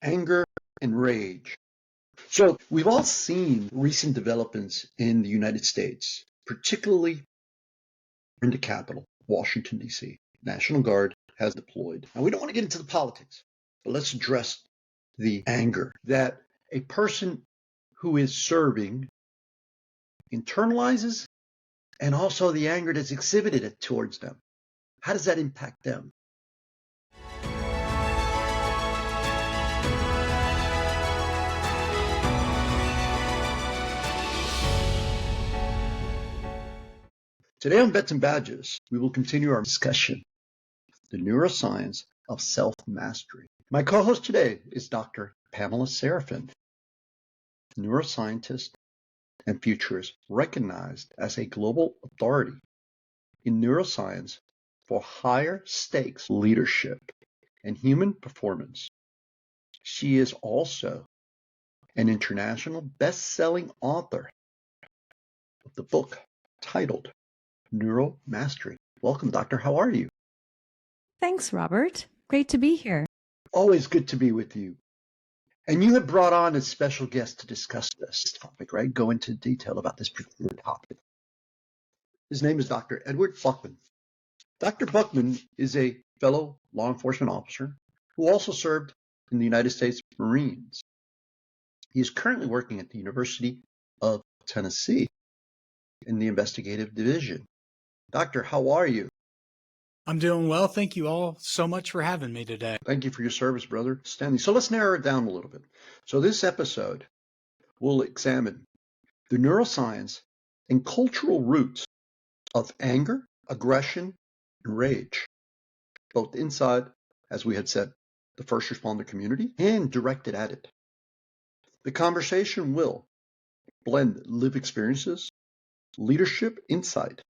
Anger and rage. So we've all seen recent developments in the United States, particularly in the capital, Washington, D.C. National Guard has deployed. Now, we don't want to get into the politics, but let's address the anger that a person who is serving internalizes, and also the anger that's exhibited towards them. How does that impact them? Today on Bets and Badges, we will continue our discussion, the neuroscience of self-mastery. My co-host today is Dr. Pamela Serafin, neuroscientist and futurist recognized as a global authority in neuroscience for higher stakes leadership and human performance. She is also an international best-selling author of the book titled Neuromastery. Welcome, Doctor. How are you? Thanks, Robert. Great to be here. Always good to be with you. And you have brought on a special guest to discuss this topic, right? Go into detail about this particular topic. His name is Dr. Edward Buckman. Dr. Buckman is a fellow law enforcement officer who also served in the United States Marines. He is currently working at the University of Tennessee in the investigative division. Doctor, how are you? I'm doing well. Thank you all so much for having me today. Thank you for your service, brother. Stanley. So let's narrow it down a little bit. So this episode will examine the neuroscience and cultural roots of anger, aggression, and rage, both inside, as we had said, the first responder community and directed at it. The conversation will blend lived experiences, leadership insight,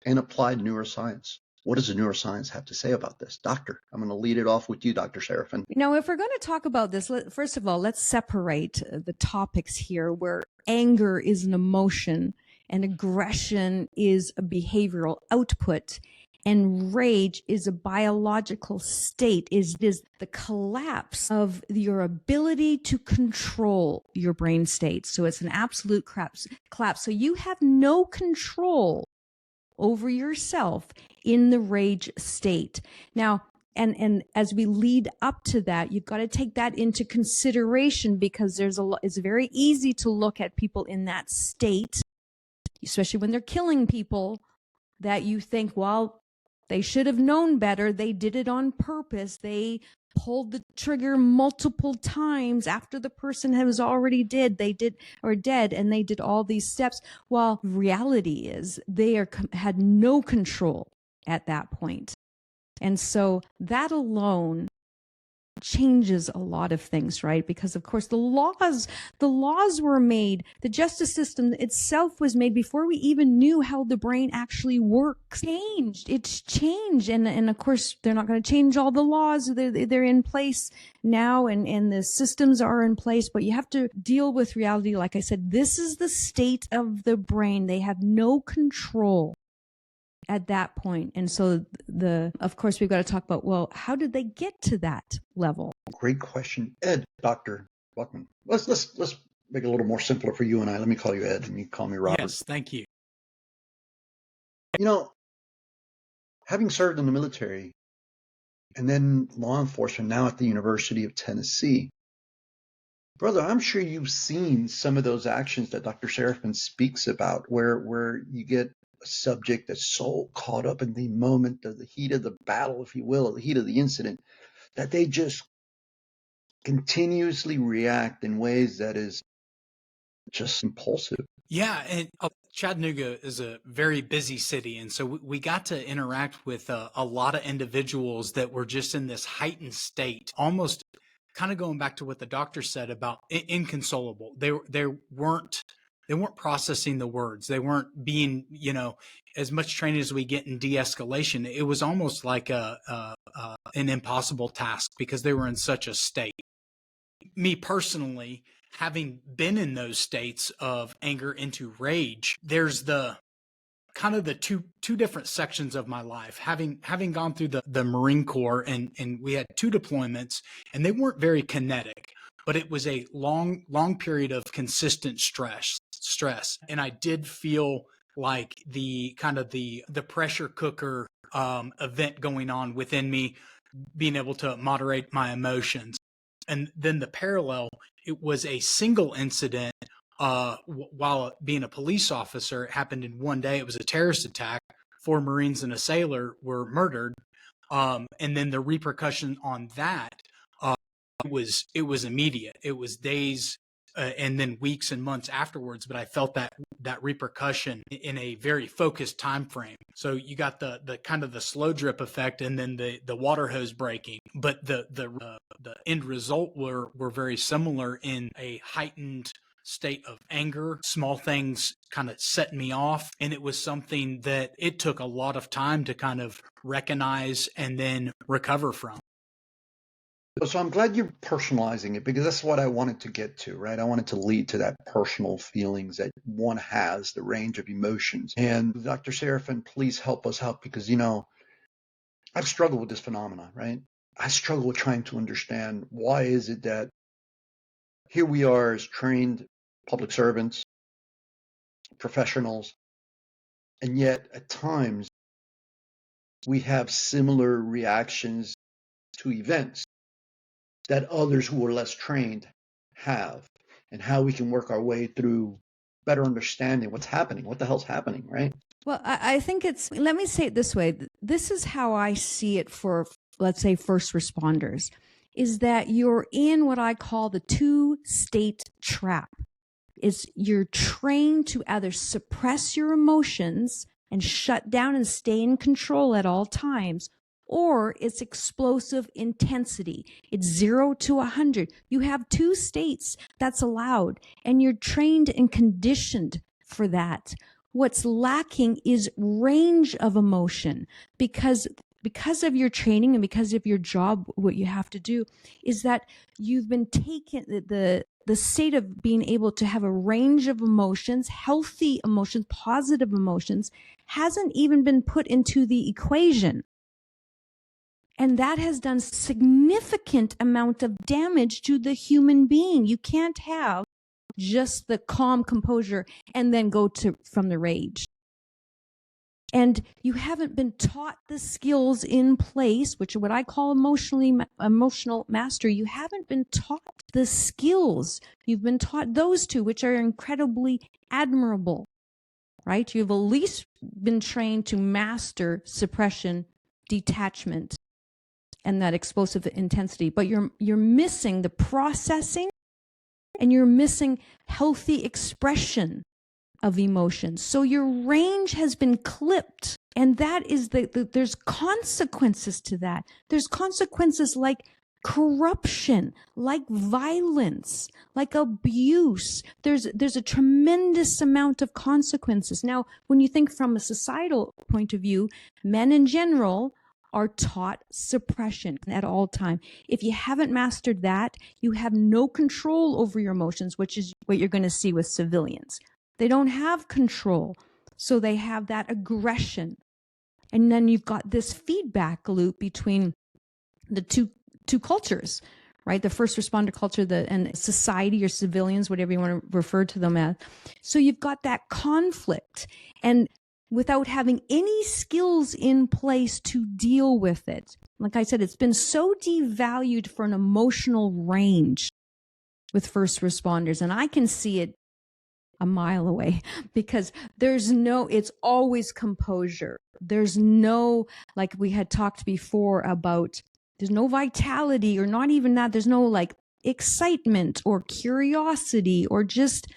and applied neuroscience. What does the neuroscience have to say about this? Doctor, I'm going to lead it off with you, Dr. Serafin. Now, if we're going to talk about this, first of all, let's separate the topics here where anger is an emotion and aggression is a behavioral output and rage is a biological state, is the collapse of your ability to control your brain state. So it's an absolute collapse. So you have no control over yourself in the rage state. Now, and as we lead up to that, you've got to take that into consideration because it's very easy to look at people in that state, especially when they're killing people, that you think, well, they should have known better. They did it on purpose. They pulled the trigger multiple times after the person was already dead, and they did all these steps. While reality is they had no control at that point. And so that alone changes a lot of things, right? Because of course the laws were made, the justice system itself was made before we even knew how the brain actually works. It's changed. And of course they're not going to change all the laws. They're in place now and the systems are in place, but you have to deal with reality. Like I said, this is the state of the brain. They have no control at that point. And so of course we've got to talk about, well, how did they get to that level? Great question. Ed, Dr. Buckman. Let's make it a little more simpler for you and I. Let me call you Ed and you call me Robert. Yes, thank you. You know, having served in the military and then law enforcement now at the University of Tennessee, brother, I'm sure you've seen some of those actions that Dr. Serafin speaks about where you get a subject that's so caught up in the moment of the heat of the battle, if you will, or the heat of the incident, that they just continuously react in ways that is just impulsive. Yeah, and Chattanooga is a very busy city, and so we got to interact with a lot of individuals that were just in this heightened state, almost kind of going back to what the doctor said about inconsolable. They weren't processing the words. They weren't being, as much training as we get in de-escalation. It was almost like an impossible task because they were in such a state. Me personally, having been in those states of anger into rage, there's the kind of the two different sections of my life. Having gone through the Marine Corps, and we had 2 deployments, and they weren't very kinetic, but it was a long period of consistent stress. And I did feel like the kind of the pressure cooker event going on within me, being able to moderate my emotions. And then the parallel, it was a single incident while being a police officer. It happened in one day. It was a terrorist attack. 4 Marines and a sailor were murdered. And then the repercussion on that, it was immediate. It was days and then weeks and months afterwards, but I felt that repercussion in a very focused time frame. So you got the kind of the slow drip effect, and then the water hose breaking, but the end result were very similar in a heightened state of anger. Small things kind of set me off, and it was something that it took a lot of time to kind of recognize and then recover from. So I'm glad you're personalizing it, because that's what I wanted to get to, right? I wanted to lead to that personal feelings that one has, the range of emotions. And Dr. Seraphin, please help us out, because, I've struggled with this phenomena, right? I struggle with trying to understand, why is it that here we are as trained public servants, professionals, and yet at times we have similar reactions to events that others who are less trained have, and how we can work our way through better understanding what's happening, what the hell's happening, right? Well, I think let me say it this way. This is how I see it for, let's say, first responders, is that you're in what I call the 2-state trap. You're trained to either suppress your emotions and shut down and stay in control at all times, or it's explosive intensity. It's 0 to 100. You have 2 states that's allowed, and you're trained and conditioned for that. What's lacking is range of emotion, because of your training and because of your job, what you have to do is that you've been taken the state of being able to have a range of emotions, healthy emotions, positive emotions, hasn't even been put into the equation. And that has done significant amount of damage to the human being. You can't have just the calm composure and then go from the rage. And you haven't been taught the skills in place, which are what I call emotional mastery. You haven't been taught the skills. You've been taught those 2, which are incredibly admirable, right? You've at least been trained to master suppression, detachment, and that explosive intensity. But you're missing the processing, and you're missing healthy expression of emotions. So your range has been clipped, and that is there's consequences to that. There's consequences like corruption, like violence, like abuse. There's a tremendous amount of consequences. Now, when you think from a societal point of view, men in general are taught suppression at all time. If you haven't mastered that, you have no control over your emotions, which is what you're going to see with civilians. They don't have control, so they have that aggression. And then you've got this feedback loop between the two cultures, right? The first responder culture and society, or civilians, whatever you want to refer to them as. So you've got that conflict, and without having any skills in place to deal with it. Like I said, it's been so devalued for an emotional range with first responders. And I can see it a mile away, because it's always composure. There's no, like we had talked before about, there's no vitality, or not even that. There's no like excitement or curiosity, or just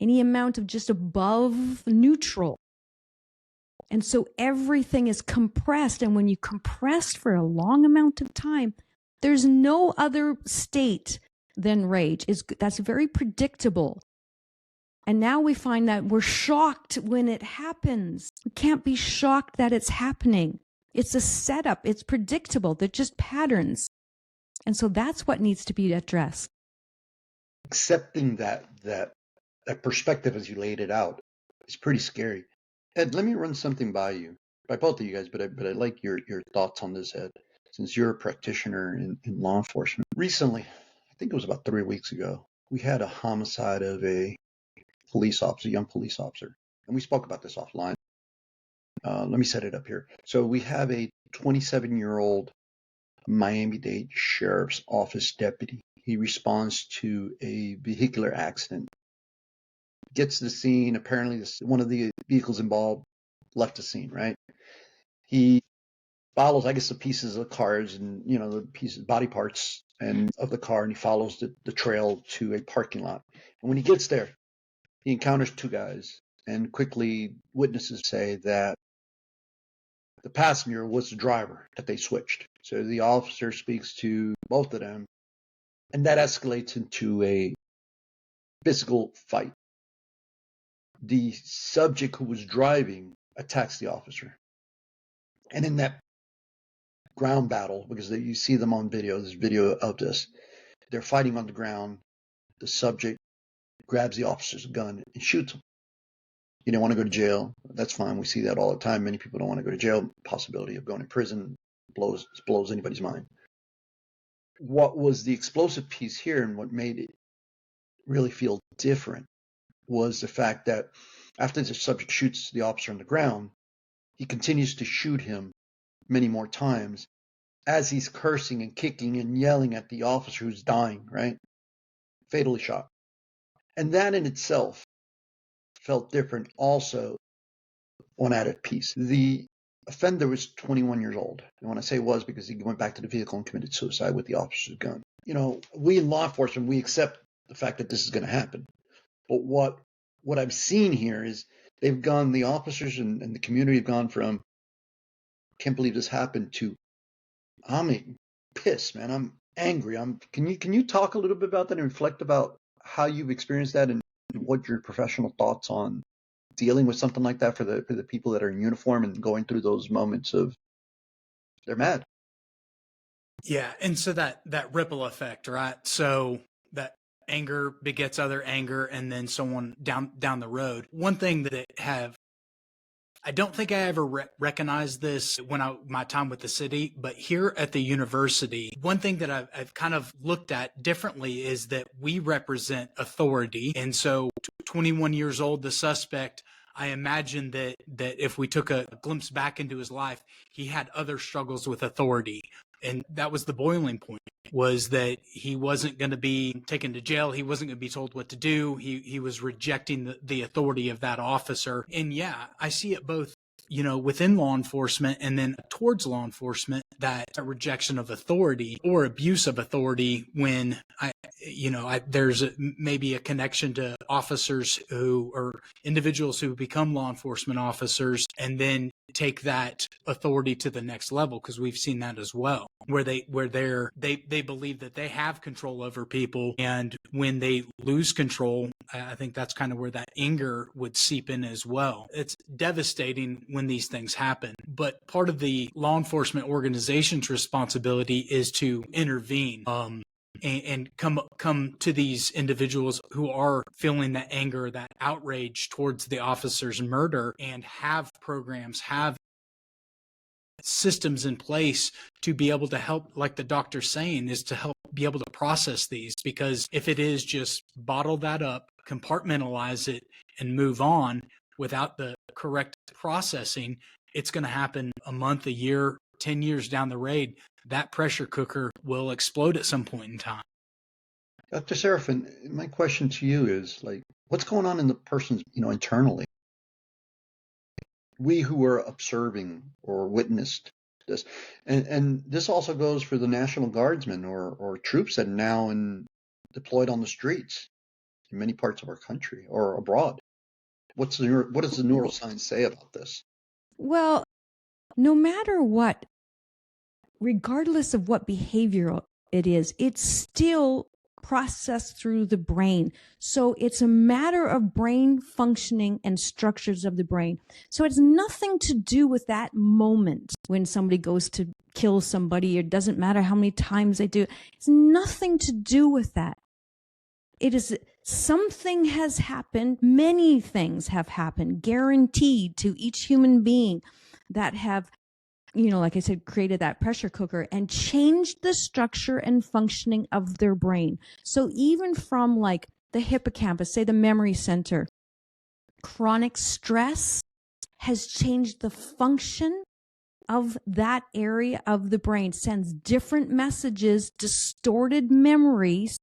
any amount of just above neutral. And so everything is compressed. And when you compress for a long amount of time, there's no other state than rage. That's very predictable. And now we find that we're shocked when it happens. We can't be shocked that it's happening. It's a setup. It's predictable. They're just patterns. And so that's what needs to be addressed. Accepting that perspective as you laid it out is pretty scary. Ed, let me run something by you, by both of you guys, but I like your thoughts on this, Ed, since you're a practitioner in law enforcement. Recently, I think it was about 3 weeks ago, we had a homicide of a police officer, young police officer, and we spoke about this offline. Let me set it up here. So we have a 27-year-old Miami-Dade Sheriff's Office deputy. He responds to a vehicular accident, gets to the scene. Apparently, one of the vehicles involved left the scene, right? He follows, I guess, the pieces of the cars and, the pieces, body parts and of the car, and he follows the trail to a parking lot. And when he gets there, he encounters two guys, and quickly witnesses say that the passenger was the driver, that they switched. So the officer speaks to both of them, and that escalates into a physical fight. The subject who was driving attacks the officer. And in that ground battle, because you see them on video, there's video of this, they're fighting on the ground. The subject grabs the officer's gun and shoots him. You don't want to go to jail. That's fine. We see that all the time. Many people don't want to go to jail. Possibility of going to prison blows anybody's mind. What was the explosive piece here and what made it really feel different was the fact that after the subject shoots the officer on the ground, he continues to shoot him many more times as he's cursing and kicking and yelling at the officer who's dying, right? Fatally shot. And that in itself felt different also on added piece. The offender was 21 years old. And when I say was, because he went back to the vehicle and committed suicide with the officer's gun. We in law enforcement, we accept the fact that this is going to happen. But what I've seen here is the officers and the community have gone from, can't believe this happened, to, I'm pissed, man. I'm angry. Can you talk a little bit about that and reflect about how you've experienced that and what your professional thoughts on dealing with something like that for the people that are in uniform and going through those moments of they're mad? Yeah, and so that ripple effect, right? So that anger begets other anger, and then someone down the road. One thing that I don't think I ever recognized this when my time with the city, but here at the university, one thing that I've kind of looked at differently is that we represent authority. And so 21 years old, the suspect, I imagine that if we took a glimpse back into his life, he had other struggles with authority. And that was the boiling point, was that he wasn't going to be taken to jail. He wasn't going to be told what to do. He was rejecting the authority of that officer. And yeah, I see it both, within law enforcement and then towards law enforcement, that rejection of authority or abuse of authority when there's maybe a connection to officers or individuals who become law enforcement officers and then take that authority to the next level, because we've seen that as well, where they believe that they have control over people, and when they lose control, I think that's kind of where that anger would seep in as well. It's devastating when these things happen, but part of the law enforcement organization's responsibility is to intervene and come to these individuals who are feeling that anger, that outrage towards the officer's murder, and have programs, have systems in place to be able to help, like the doctor's saying, is to help be able to process these. Because if it is just bottle that up, compartmentalize it, and move on without the correct processing, it's going to happen a month, a year, 10 years down the road. That pressure cooker will explode at some point in time. Dr. Seraphin, my question to you is, what's going on in the person's, internally? We who are observing or witnessed this, and this also goes for the National Guardsmen or troops that are now deployed on the streets in many parts of our country or abroad. What does the neuroscience say about this? Well, no matter what, regardless of what behavior it is, it's still processed through the brain. So it's a matter of brain functioning and structures of the brain. So it's nothing to do with that moment when somebody goes to kill somebody. It doesn't matter how many times they do. It's nothing to do with that. It is Something has happened. Many things have happened, guaranteed to each human being that have, like I said, created that pressure cooker and changed the structure and functioning of their brain. So even from like the hippocampus, say the memory center, chronic stress has changed the function of that area of the brain, sends different messages, distorted memories.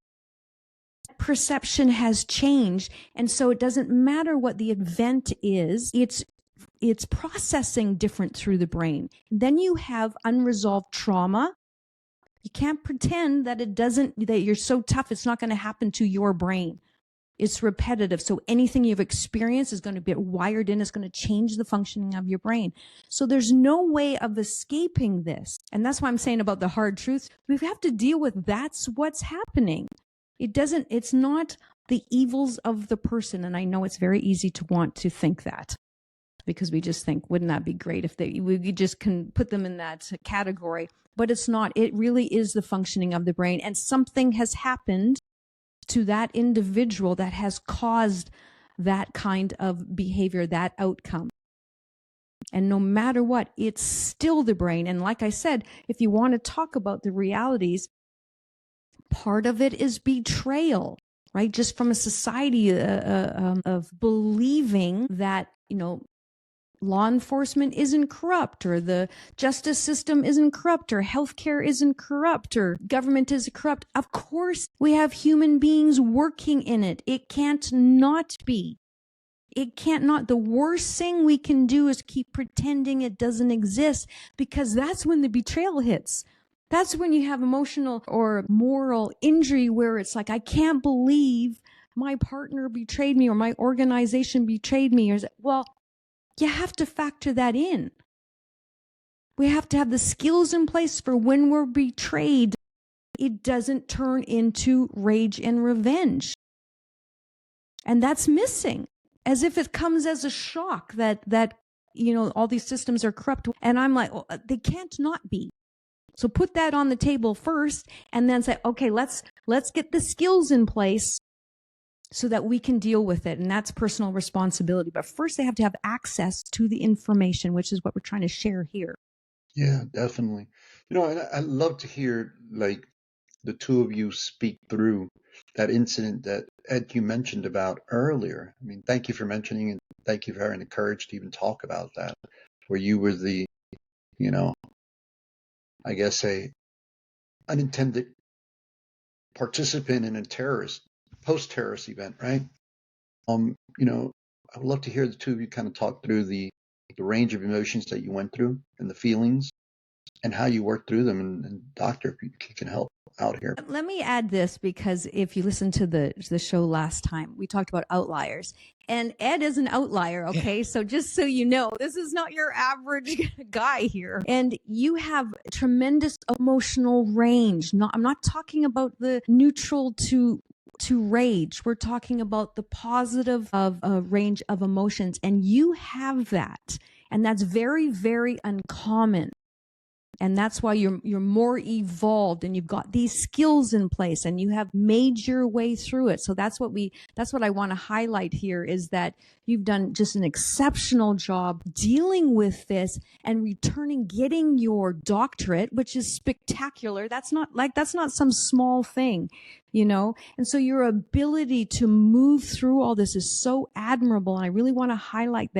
Perception has changed. And so it doesn't matter what the event is, it's processing different through the brain. Then you have unresolved trauma. You can't pretend that that you're so tough, it's not going to happen to your brain. It's repetitive. So anything you've experienced is going to be wired in. It's going to change the functioning of your brain. So there's no way of escaping this. And that's why I'm saying about the hard truth. We have to deal with that's what's happening. It's not the evils of the person. And I know it's very easy to want to think that, because we just think, wouldn't that be great if we just can put them in that category? But it's not. It really is the functioning of the brain. And something has happened to that individual that has caused that kind of behavior, that outcome. And no matter what, it's still the brain. And like I said, if you want to talk about the realities, part of it is betrayal, right? Just from a society of believing that, law enforcement isn't corrupt, or the justice system isn't corrupt, or healthcare isn't corrupt, or government is corrupt. Of course, we have human beings working in it. It can't not be. It can't not. The worst thing we can do is keep pretending it doesn't exist, because that's when the betrayal hits. That's when you have emotional or moral injury where it's like, I can't believe my partner betrayed me or my organization betrayed me. Well, you have to factor that in. We have to have the skills in place for when we're betrayed, it doesn't turn into rage and revenge. And that's missing, as if it comes as a shock that all these systems are corrupt. And I'm like, well, they can't not be. So put that on the table first, and then say, okay, let's get the skills in place so that we can deal with it. And that's personal responsibility. But first, they have to have access to the information, which is what we're trying to share here. Yeah, definitely. And I love to hear like the two of you speak through that incident that Ed, you mentioned about earlier. I mean, thank you for mentioning and thank you for having the courage to even talk about that, where you were the, I guess a unintended participant in a post-terrorist event, right? I would love to hear the two of you kind of talk through the range of emotions that you went through and the feelings and how you worked through them. And Doctor, if you can help out here. Let me add this, because if you listen to the show last time, we talked about outliers. And Ed is an outlier, okay? Yeah. So just so you know, this is not your average guy here. And you have tremendous emotional range. I'm not talking about the neutral to rage. We're talking about the positive of a range of emotions. And you have that. And that's very, very uncommon. And that's why you're more evolved, and you've got these skills in place, and you have made your way through it. So that's what I want to highlight here, is that you've done just an exceptional job dealing with this and getting your doctorate, which is spectacular. That's not some small thing, And so your ability to move through all this is so admirable. And I really want to highlight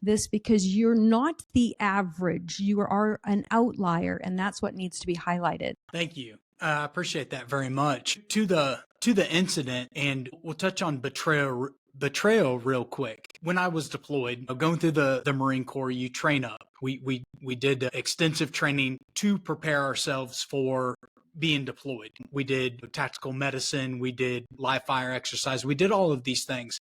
this, because you're not the average. You are an outlier, and that's what needs to be highlighted. Thank you. I appreciate that very much. To the incident, and we'll touch on betrayal real quick. When I was deployed, going through the Marine Corps, you train up. We did extensive training to prepare ourselves for being deployed. We did tactical medicine, we did live fire exercise, we did all of these things.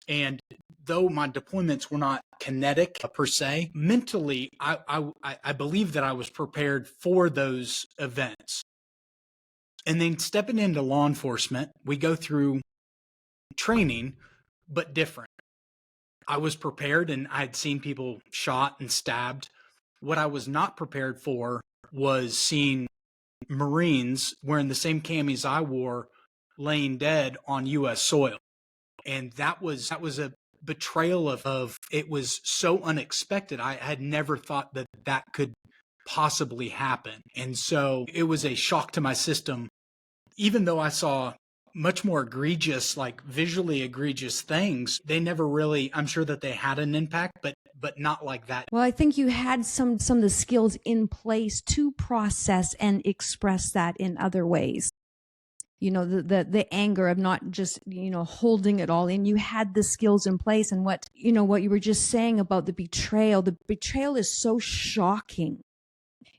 And though my deployments were not kinetic per se, mentally, I believe that I was prepared for those events. And then stepping into law enforcement, we go through training, but different. I was prepared, and I had seen people shot and stabbed. What I was not prepared for was seeing Marines wearing the same camis I wore laying dead on U.S. soil. And that was a betrayal of it was so unexpected. I had never thought that that could possibly happen. And so it was a shock to my system, even though I saw much more egregious, like visually egregious things. They never really, I'm sure that they had an impact, but not like that. Well, I think you had some of the skills in place to process and express that in other ways. You know, the anger of not just, you know, holding it all in. You had the skills in place. And what you were just saying about the betrayal is so shocking.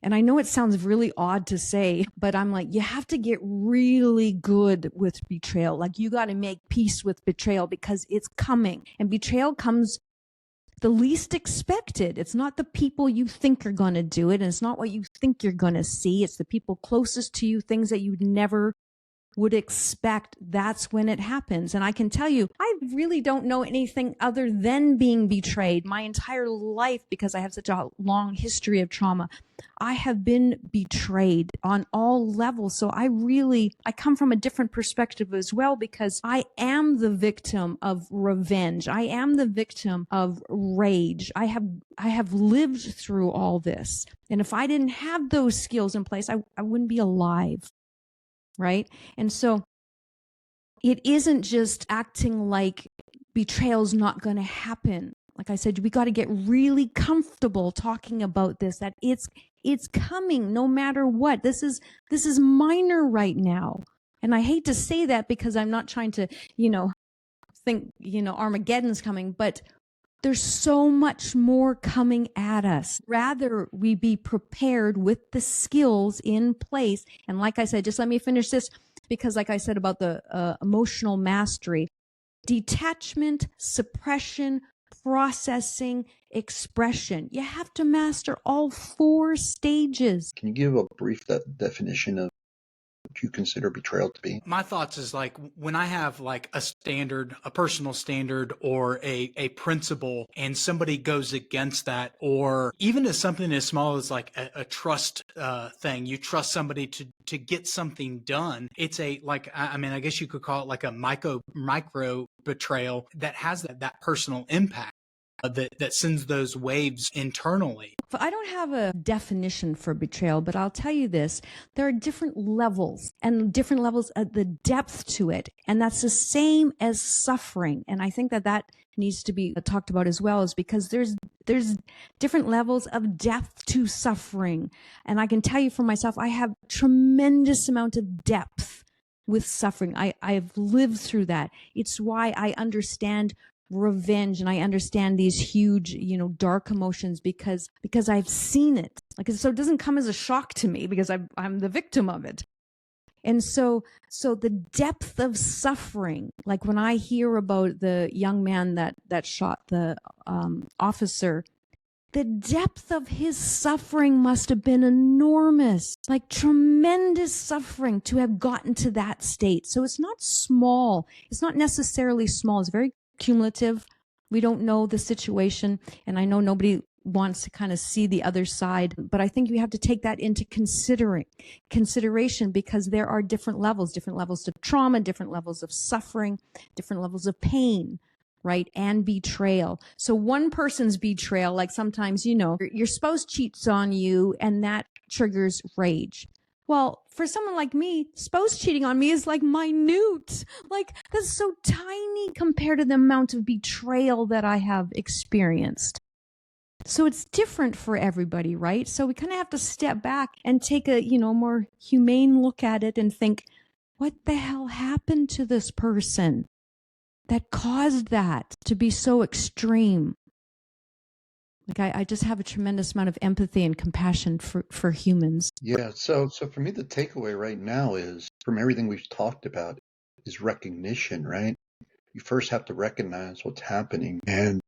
And I know it sounds really odd to say, but I'm like, you have to get really good with betrayal. Like, you got to make peace with betrayal because it's coming. And betrayal comes the least expected. It's not the people you think are going to do it. And it's not what you think you're going to see. It's the people closest to you, things that you'd never would expect. That's when it happens. And I can tell you, I really don't know anything other than being betrayed my entire life because I have such a long history of trauma. I have been betrayed on all levels. So I come from a different perspective as well, because I am the victim of revenge. I am the victim of rage. I have lived through all this. And if I didn't have those skills in place, I wouldn't be alive. Right? And so it isn't just acting like betrayal's not going to happen. Like I said, we got to get really comfortable talking about this, that it's coming no matter what. This is minor right now. And I hate to say that because I'm not trying to, think, Armageddon's coming, but there's so much more coming at us. Rather, we be prepared with the skills in place. And like I said, just let me finish this, because like I said about the emotional mastery, detachment, suppression, processing, expression. You have to master all 4 stages. Can you give a brief definition of what you consider betrayal to be? My thoughts is like when I have like a standard, a personal standard or a principle, and somebody goes against that, or even as something as small as like a trust thing, you trust somebody to get something done. It's I guess you could call it like a micro betrayal that has that personal impact. That sends those waves internally. I don't have a definition for betrayal, but I'll tell you this. There are different levels and different levels of the depth to it. And that's the same as suffering. And I think that needs to be talked about as well, is because there's different levels of depth to suffering. And I can tell you for myself, I have tremendous amount of depth with suffering. I've lived through that. It's why I understand revenge, and I understand these huge, dark emotions because I've seen it. So it doesn't come as a shock to me because I'm the victim of it. And so the depth of suffering, like when I hear about the young man that shot the officer, the depth of his suffering must have been enormous, like tremendous suffering to have gotten to that state. So it's not small. It's not necessarily small. It's very cumulative. We don't know the situation, and I know nobody wants to kind of see the other side, but I think you have to take that into consideration, because there are different levels to trauma, different levels of suffering, different levels of pain, right? And betrayal. So one person's betrayal, like sometimes, your spouse cheats on you and that triggers rage. Well, for someone like me, spouse cheating on me is like minute. Like, that's so tiny compared to the amount of betrayal that I have experienced. So it's different for everybody, right? So we kind of have to step back and take a, more humane look at it and think, what the hell happened to this person that caused that to be so extreme? Like I just have a tremendous amount of empathy and compassion for humans. Yeah. So for me, the takeaway right now is, from everything we've talked about, is recognition, right? You first have to recognize what's happening and,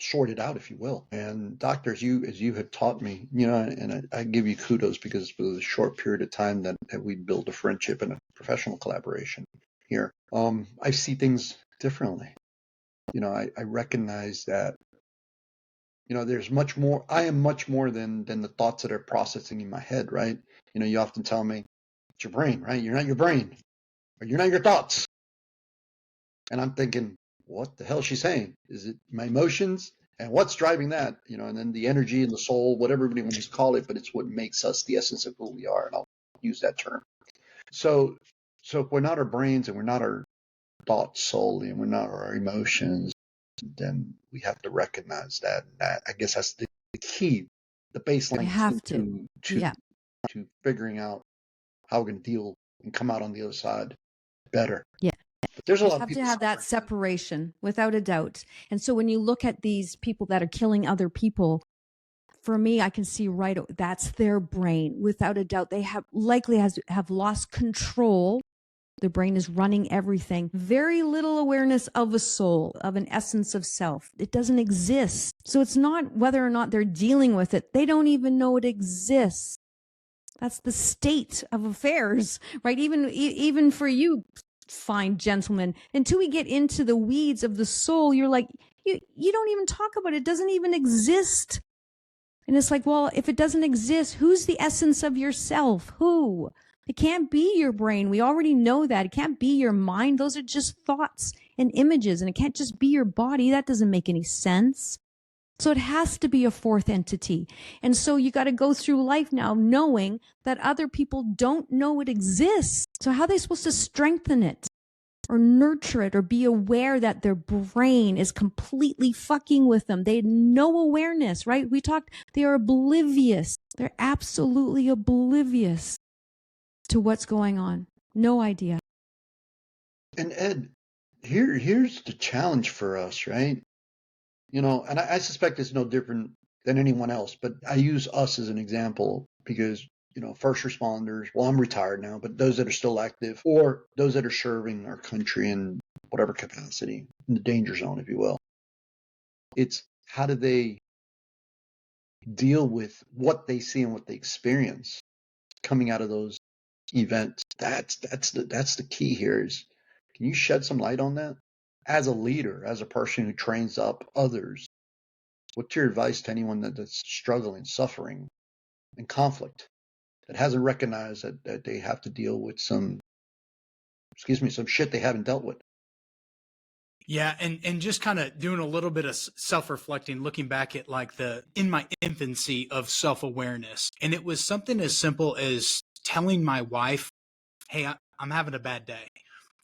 sort it out, if you will. And doctor, as you have taught me, and I give you kudos, because for the short period of time that we build a friendship and a professional collaboration here, I see things differently. I recognize that, there's much more. I am much more than the thoughts that are processing in my head, right? You often tell me, it's your brain, right? You're not your brain, or you're not your thoughts. And I'm thinking, what the hell is she saying? Is it my emotions? And what's driving that? And then the energy and the soul, whatever everybody wants to call it, but it's what makes us the essence of who we are. And I'll use that term. So if we're not our brains and we're not our thoughts solely and we're not our emotions, then we have to recognize that. And I guess that's the key, the baseline We have to Yeah. figuring out how we're going to deal and come out on the other side better. Yeah. But there's a We lot of have to people have that separation without a doubt. And so when you look at these people that are killing other people, for me, I can see that's their brain. Without a doubt, they have lost control. The brain is running everything. Very little awareness of a soul, of an essence of self. It doesn't exist. So it's not whether or not they're dealing with it. They don't even know it exists. That's the state of affairs, right? Even for you, fine gentlemen, until we get into the weeds of the soul, you're like, you don't even talk about it. It doesn't even exist. And it's like, well, if it doesn't exist, who's the essence of yourself? Who? It can't be your brain. We already know that. It can't be your mind. Those are just thoughts and images. And it can't just be your body. That doesn't make any sense. So it has to be a fourth entity. And so you got to go through life now knowing that other people don't know it exists. So how are they supposed to strengthen it or nurture it or be aware that their brain is completely fucking with them? They had no awareness, right? They are oblivious. They're absolutely oblivious to what's going on. No idea. And Ed, here's the challenge for us, right? And I suspect it's no different than anyone else, but I use us as an example because, first responders, well, I'm retired now, but those that are still active or those that are serving our country in whatever capacity, in the danger zone, if you will. It's how do they deal with what they see and what they experience coming out of those events? That's the key here is, can you shed some light on that? As a leader, as a person who trains up others, what's your advice to anyone that's struggling, suffering, in conflict, that hasn't recognized that they have to deal with some shit they haven't dealt with? Yeah, and just kind of doing a little bit of self-reflecting, looking back at in my infancy of self-awareness. And it was something as simple as telling my wife, hey, I'm having a bad day.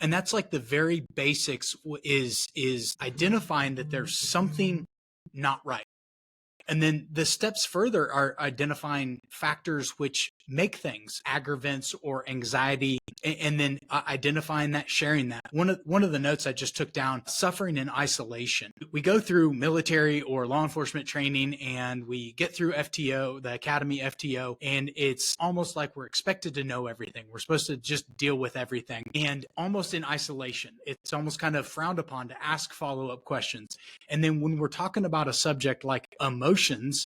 And that's like the very basics is identifying that there's something not right. And then the steps further are identifying factors which make things aggravants or anxiety, and then identifying that, sharing that. One of the notes I just took down, suffering in isolation. We go through military or law enforcement training and we get through FTO, the Academy FTO, and it's almost like we're expected to know everything. We're supposed to just deal with everything, and almost in isolation. It's almost kind of frowned upon to ask follow-up questions. And then when we're talking about a subject like emotions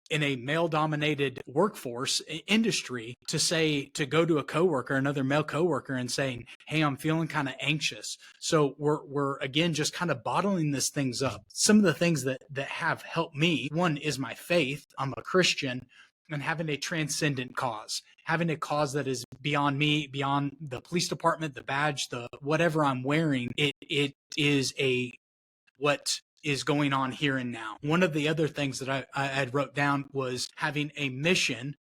in a male-dominated workforce industry, to go to a coworker, another male coworker, and saying, hey, I'm feeling kind of anxious. So we're again just kind of bottling this things up. Some of the things that have helped me, one is my faith. I'm a Christian, and having a transcendent cause, having a cause that is beyond me, beyond the police department, the badge, the whatever I'm wearing. It is what is going on here and now. One of the other things that I had wrote down was having a mission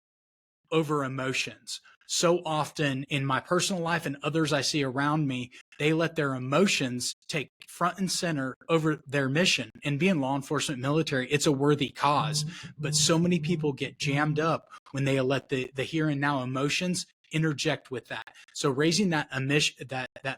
over emotions. So often in my personal life and others I see around me, they let their emotions take front and center over their mission. And being law enforcement, military, it's a worthy cause. But so many people get jammed up when they let the here and now emotions interject with that. So raising that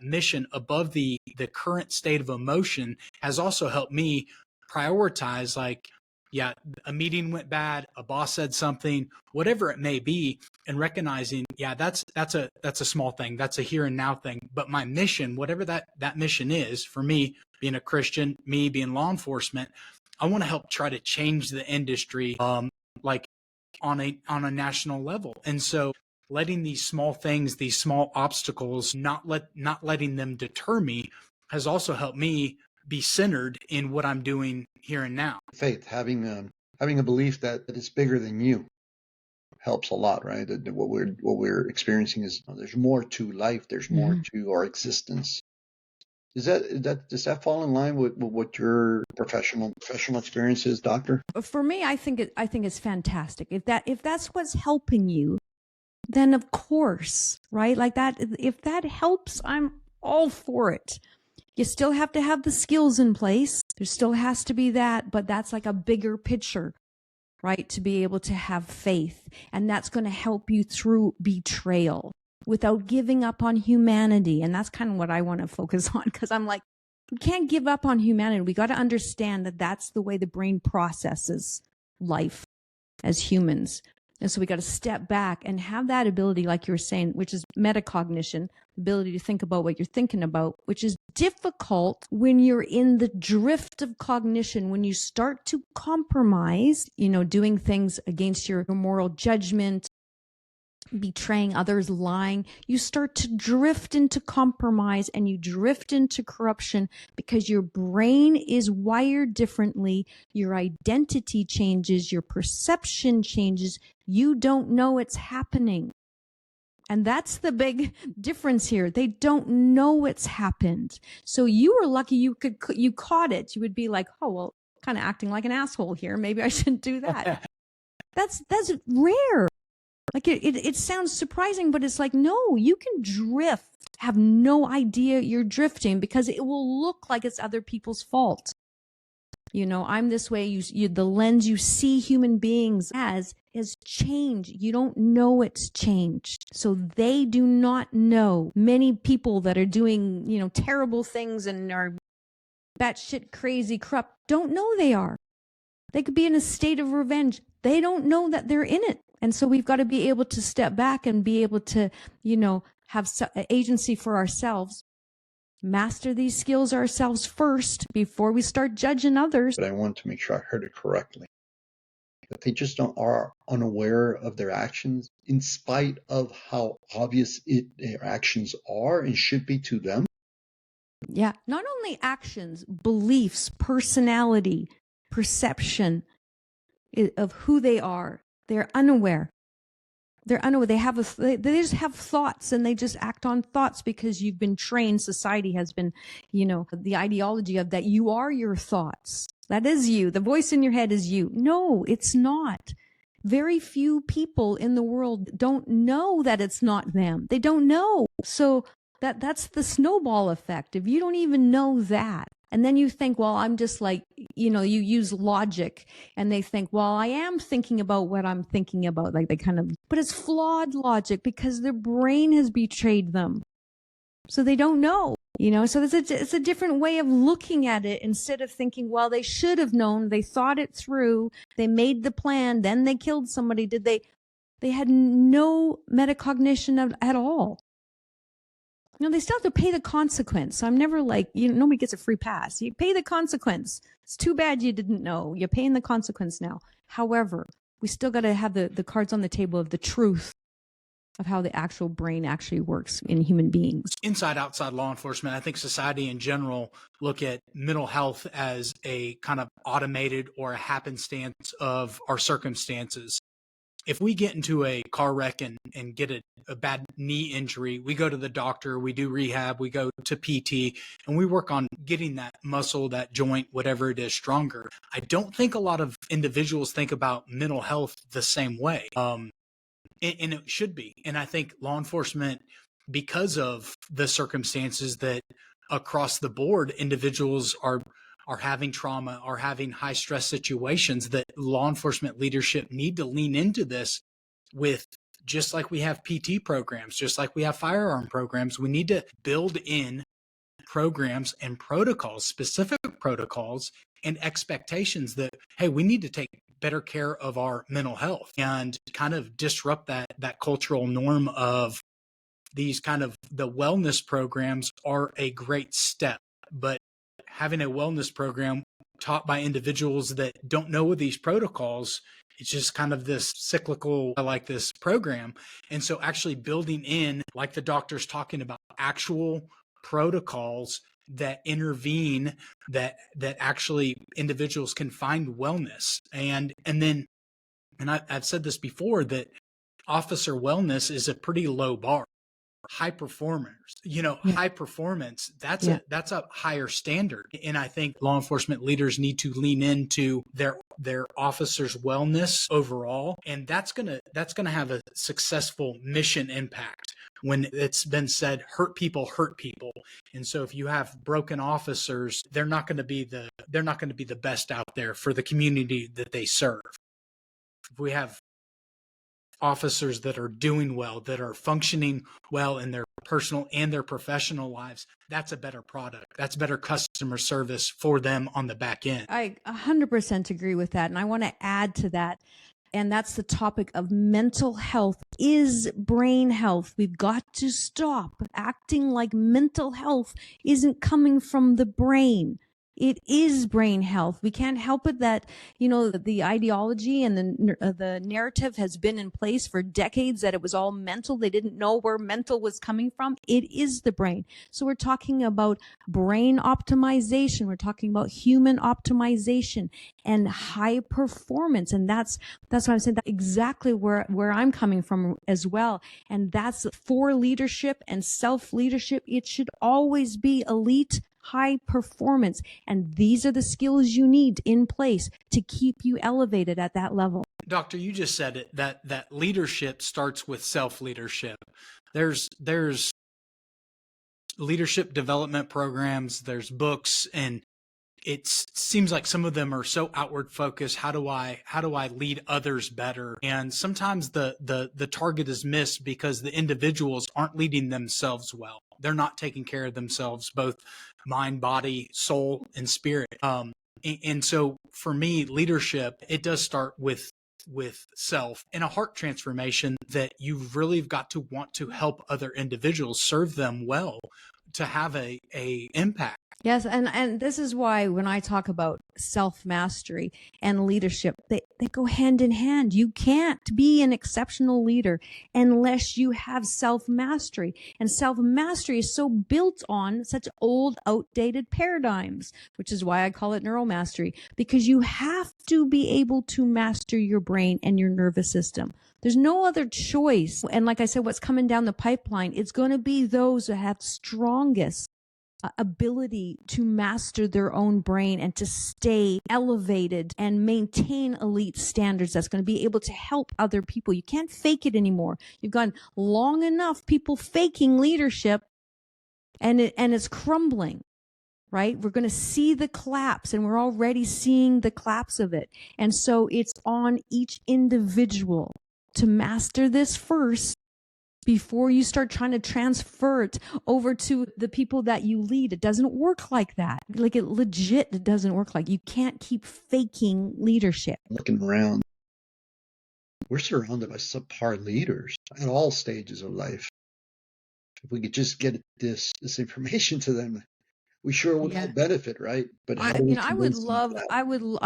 mission above the current state of emotion has also helped me prioritize, like, yeah, a meeting went bad, a boss said something, whatever it may be, and recognizing, yeah, that's a small thing, that's a here and now thing. But my mission, whatever that mission is, for me being a Christian, me being law enforcement, I want to help try to change the industry, like on a national level. And so letting these small things, these small obstacles, not letting them deter me, has also helped me be centered in what I'm doing here and now. Faith, having a belief that it's bigger than you, helps a lot, right? That what we're experiencing is, there's more to life, there's more to our existence Does that fall in line with what your professional experience is, doctor? For me, I think it's fantastic. If that's what's helping you, then of course, right? Like that, if that helps, I'm all for it. You still have to have the skills in place. There still has to be that, but that's like a bigger picture, right? To be able to have faith. And that's going to help you through betrayal without giving up on humanity. And that's kind of what I want to focus on, because I'm like, we can't give up on humanity. We got to understand that that's the way the brain processes life as humans. And so we got to step back and have that ability, like you were saying, which is metacognition, the ability to think about what you're thinking about, which is difficult when you're in the drift of cognition, when you start to compromise, doing things against your moral judgment, betraying others, lying. You start to drift into compromise and you drift into corruption because your brain is wired differently. Your identity changes, your perception changes. You don't know it's happening. And that's the big difference here. They don't know it's happened. So you were lucky you caught it. You would be like, oh, well, kind of acting like an asshole here. Maybe I shouldn't do that. That's rare. Like it sounds surprising, but it's like, no, you can drift, have no idea you're drifting because it will look like it's other people's fault. I'm this way. The lens you see human beings as has changed. You don't know it's changed. So they do not know. Many people that are doing, terrible things and are batshit crazy, corrupt, don't know they are. They could be in a state of revenge. They don't know that they're in it. And so we've got to be able to step back and be able to, have agency for ourselves, master these skills ourselves first before we start judging others. But I want to make sure I heard it correctly. That they just are unaware of their actions in spite of how obvious their actions are and should be to them. Yeah. Not only actions, beliefs, personality, perception of who they are. They're unaware. They're unaware. They just have thoughts and they just act on thoughts because you've been trained. Society has been, the ideology of that you are your thoughts. That is you. The voice in your head is you. No, it's not. Very few people in the world don't know that it's not them. They don't know. So that's the snowball effect. If you don't even know that, and then you think, well, I'm just like, you use logic and they think, well, I am thinking about what I'm thinking about. Like but it's flawed logic because their brain has betrayed them. So they don't know, so it's a different way of looking at it instead of thinking, well, they should have known. They thought it through. They made the plan. Then they killed somebody. They had no metacognition at all. They still have to pay the consequence. So I'm never like, nobody gets a free pass. You pay the consequence. It's too bad you didn't know. You're paying the consequence now. However, we still got to have the cards on the table of the truth of how the actual brain actually works in human beings. Inside, outside law enforcement, I think society in general look at mental health as a kind of automated or a happenstance of our circumstances. If we get into a car wreck and get a bad knee injury, we go to the doctor, we do rehab, we go to PT, and we work on getting that muscle, that joint, whatever it is, stronger. I don't think a lot of individuals think about mental health the same way. And it should be. And I think law enforcement, because of the circumstances that across the board, individuals are having trauma, are having high stress situations, that law enforcement leadership need to lean into this with, just like we have PT programs, just like we have firearm programs, we need to build in programs and protocols, specific protocols and expectations that, hey, we need to take better care of our mental health and kind of disrupt that cultural norm of these kind of, the wellness programs are a great step, but having a wellness program taught by individuals that don't know these protocols, it's just kind of this cyclical, like this program. And so actually building in, like the doctor's talking about, actual protocols that intervene, that actually individuals can find wellness. And I've said this before, that officer wellness is a pretty low bar. high performers. Yeah. High performance, that's Yeah. that's a higher standard. And I think law enforcement leaders need to lean into their officers' wellness overall. And that's gonna have a successful mission impact. When it's been said, hurt people hurt people. And so if you have broken officers, they're not going to be the best out there for the community that they serve. If we have officers that are doing well, that are functioning well in their personal and their professional lives, that's a better product. That's better customer service for them on the back end. I 100% agree with that. And I want to add to that. And that's the topic of mental health is brain health. We've got to stop acting like mental health isn't coming from the brain. It is brain health. We can't help it that, the ideology and the narrative has been in place for decades that it was all mental. They didn't know where mental was coming from. It is the brain. So we're talking about brain optimization. We're talking about human optimization and high performance. And that's why I'm saying that exactly where I'm coming from as well. And that's for leadership and self-leadership. It should always be elite, high performance. And these are the skills you need in place to keep you elevated at that level. Doctor, you just said it, that leadership starts with self-leadership. There's leadership development programs, there's books, and it seems like some of them are so outward focused. How do I lead others better? And sometimes the target is missed because the individuals aren't leading themselves well. They're not taking care of themselves, both mind, body, soul, and spirit. And so for me, leadership, it does start with self and a heart transformation that you've really got to want to help other individuals, serve them well, to have a impact. Yes, and this is why when I talk about self-mastery and leadership, they go hand in hand. You can't be an exceptional leader unless you have self-mastery. And self-mastery is so built on such old, outdated paradigms, which is why I call it neuromastery, because you have to be able to master your brain and your nervous system. There's no other choice. And like I said, what's coming down the pipeline, it's going to be those who have strongest ability to master their own brain and to stay elevated and maintain elite standards that's going to be able to help other people. You can't fake it anymore. You've gone long enough people faking leadership and it's crumbling, right? We're going to see the collapse, and we're already seeing the collapse of it. And so it's on each individual to master this first before you start trying to transfer it over to the people that you lead. It doesn't work like that. Like it doesn't work like you can't keep faking leadership. Looking around, we're surrounded by subpar leaders at all stages of life. If we could just get this information to them, we sure would all benefit, right? But I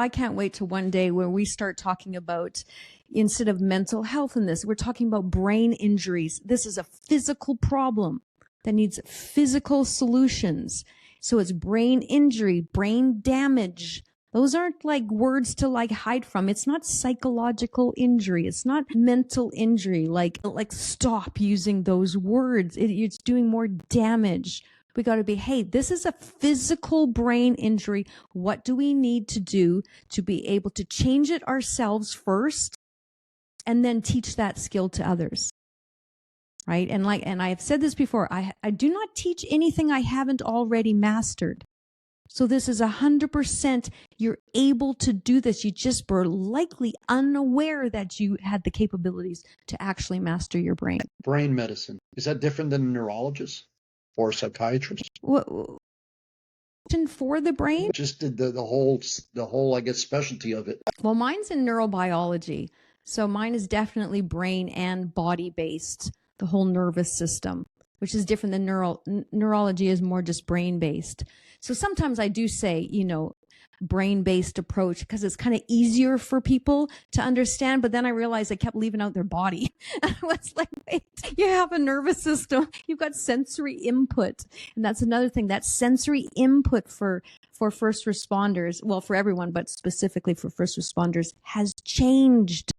can't wait to one day where we start talking about, instead of mental health in this, we're talking about brain injuries. This is a physical problem that needs physical solutions. So it's brain injury, brain damage. Those aren't like words to like hide from. It's not psychological injury. It's not mental injury. Like stop using those words. It's doing more damage. We got to be, hey, this is a physical brain injury. What do we need to do to be able to change it ourselves first and then teach that skill to others? Right? And I have said this before, I do not teach anything I haven't already mastered. So this is 100%, you're able to do this. You just were likely unaware that you had the capabilities to actually master your brain. Brain medicine, is that different than a neurologist or a psychiatrist? What for the brain? Just did the whole, I guess, specialty of it. Well, mine's in neurobiology. So mine is definitely brain and body based, the whole nervous system, which is different than neurology is more just brain based. So sometimes I do say, brain-based approach because it's kind of easier for people to understand. But then I realized I kept leaving out their body. I was like, wait, you have a nervous system. You've got sensory input. And that's another thing. That sensory input for first responders, well, for everyone, but specifically for first responders, has changed.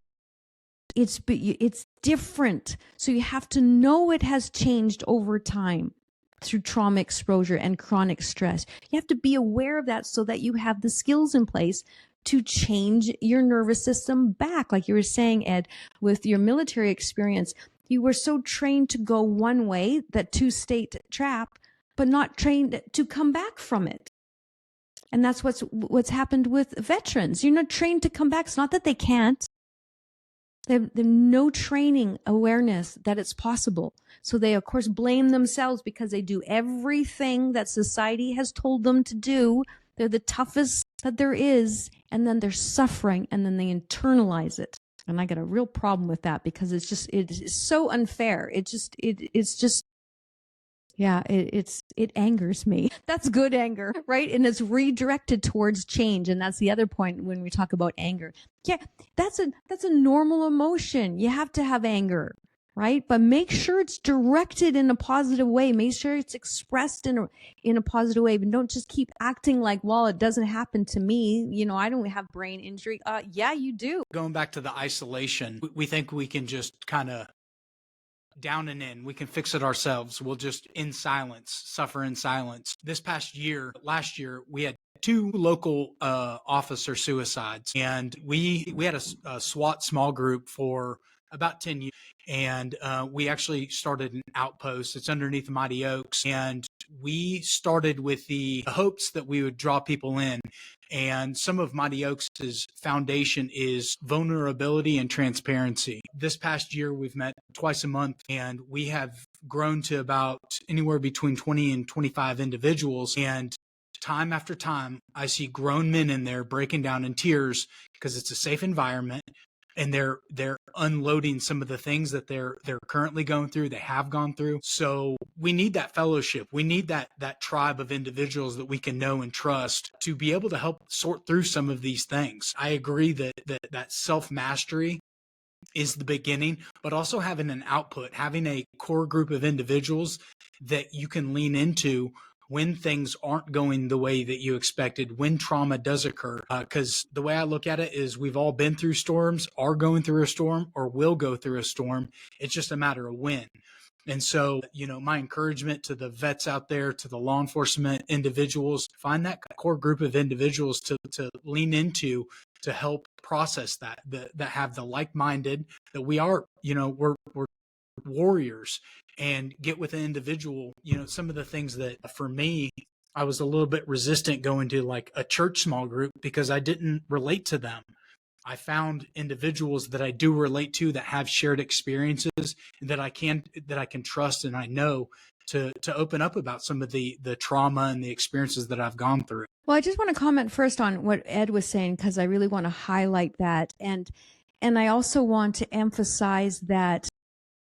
it's different. So you have to know it has changed over time through trauma exposure and chronic stress. You have to be aware of that so that you have the skills in place to change your nervous system back. Like you were saying, Ed, with your military experience, you were so trained to go one way, that two-state trap, but not trained to come back from it. And that's what's happened with veterans. You're not trained to come back. It's not that they can't. They have no training awareness that it's possible. So they, of course, blame themselves because they do everything that society has told them to do. They're the toughest that there is. And then they're suffering, and then they internalize it. And I got a real problem with that because it's so unfair. It angers me. That's good anger, right? And it's redirected towards change. And that's the other point when we talk about anger. Yeah, that's a normal emotion. You have to have anger, right? But make sure it's directed in a positive way. Make sure it's expressed in a positive way. But don't just keep acting like, well, it doesn't happen to me. You know, I don't have brain injury. Yeah, you do. Going back to the isolation, we think we can just kind of down and in. We can fix it ourselves. We'll just suffer in silence. Last year, we had 2 local officer suicides, and we had a SWAT small group for about 10 years. And we actually started an outpost. It's underneath Mighty Oaks. And we started with the hopes that we would draw people in. And some of Mighty Oaks' foundation is vulnerability and transparency. This past year, we've met twice a month, and we have grown to about anywhere between 20 and 25 individuals. And time after time, I see grown men in there breaking down in tears because it's a safe environment. And they're unloading some of the things that they're currently going through, they have gone through. So we need that fellowship. We need that tribe of individuals that we can know and trust to be able to help sort through some of these things. I agree that self-mastery is the beginning, but also having an output, having a core group of individuals that you can lean into when things aren't going the way that you expected, when trauma does occur. Because the way I look at it is we've all been through storms, are going through a storm, or will go through a storm. It's just a matter of when. And so, my encouragement to the vets out there, to the law enforcement individuals, find that core group of individuals to lean into to help process that have the like-minded, that we are, we're warriors, and get with an individual. Some of the things that for me, I was a little bit resistant going to like a church small group because I didn't relate to them. I found individuals that I do relate to, that have shared experiences that I can trust, and I know to open up about some of the trauma and the experiences that I've gone through. Well, I just want to comment first on what Ed was saying, because I really want to highlight that. And I also want to emphasize that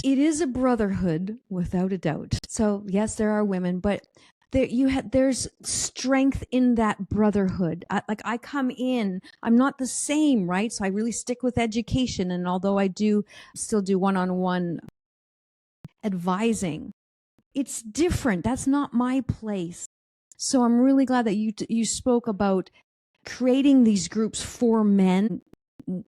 it is a brotherhood, without a doubt. So yes, there are women, but there's strength in that brotherhood. I come in, I'm not the same, right? So I really stick with education. And although I still do one-on-one advising, it's different. That's not my place. So I'm really glad that you spoke about creating these groups for men.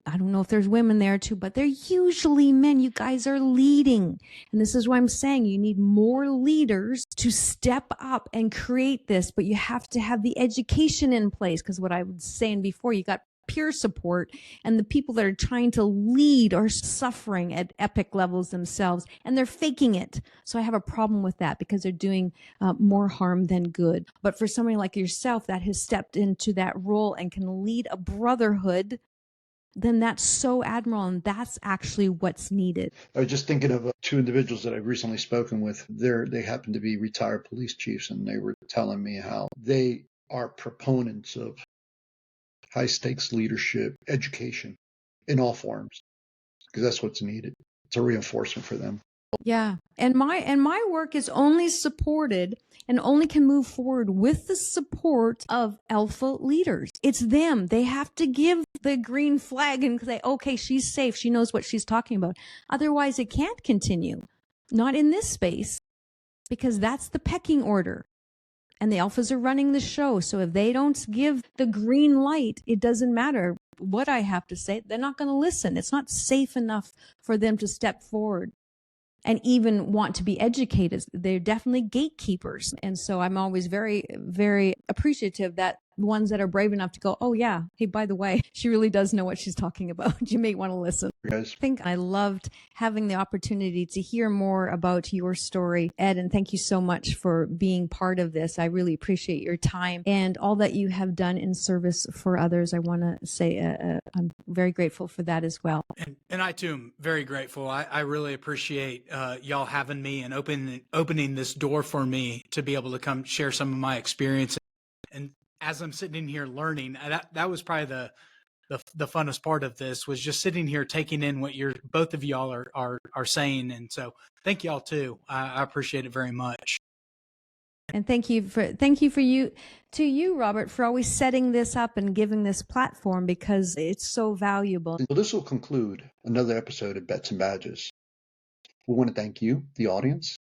I don't know if there's women there too, but they're usually men. You guys are leading. And this is why I'm saying you need more leaders to step up and create this, but you have to have the education in place. Because what I was saying before, you got peer support, and the people that are trying to lead are suffering at epic levels themselves, and they're faking it. So I have a problem with that because they're doing more harm than good. But for somebody like yourself that has stepped into that role and can lead a brotherhood, then that's so admirable, and that's actually what's needed. I was just thinking of 2 individuals that I've recently spoken with. They happen to be retired police chiefs, and they were telling me how they are proponents of high-stakes leadership education in all forms, because that's what's needed. It's a reinforcement for them. Yeah. And my work is only supported and only can move forward with the support of alpha leaders. It's them. They have to give the green flag and say, okay, she's safe. She knows what she's talking about. Otherwise, it can't continue. Not in this space, because that's the pecking order. And the alphas are running the show. So if they don't give the green light, it doesn't matter what I have to say. They're not going to listen. It's not safe enough for them to step forward and even want to be educated. They're definitely gatekeepers. And so I'm always very, very appreciative that ones that are brave enough to go, oh yeah, hey, by the way, she really does know what she's talking about. You may want to listen. Guys. I think I loved having the opportunity to hear more about your story, Ed, and thank you so much for being part of this. I really appreciate your time and all that you have done in service for others. I want to say I'm very grateful for that as well. And I too am very grateful. I really appreciate y'all having me and opening this door for me to be able to come share some of my experience. And as I'm sitting in here learning, that was probably the funnest part of this, was just sitting here taking in what both of y'all are saying. And so thank y'all too. I appreciate it very much. And thank you to you, Robert, for always setting this up and giving this platform, because it's so valuable. Well, this will conclude another episode of Bets and Badges. We want to thank you, the audience,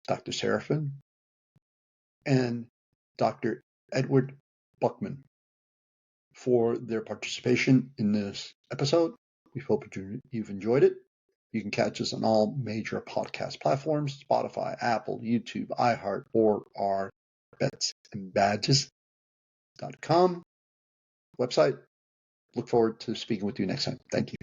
Dr. Serafin, and Dr. Edward Buckman for their participation in this episode. We hope you've enjoyed it. You can catch us on all major podcast platforms, Spotify, Apple, YouTube, iHeart, or our betsandbadges.com website. Look forward to speaking with you next time. Thank you.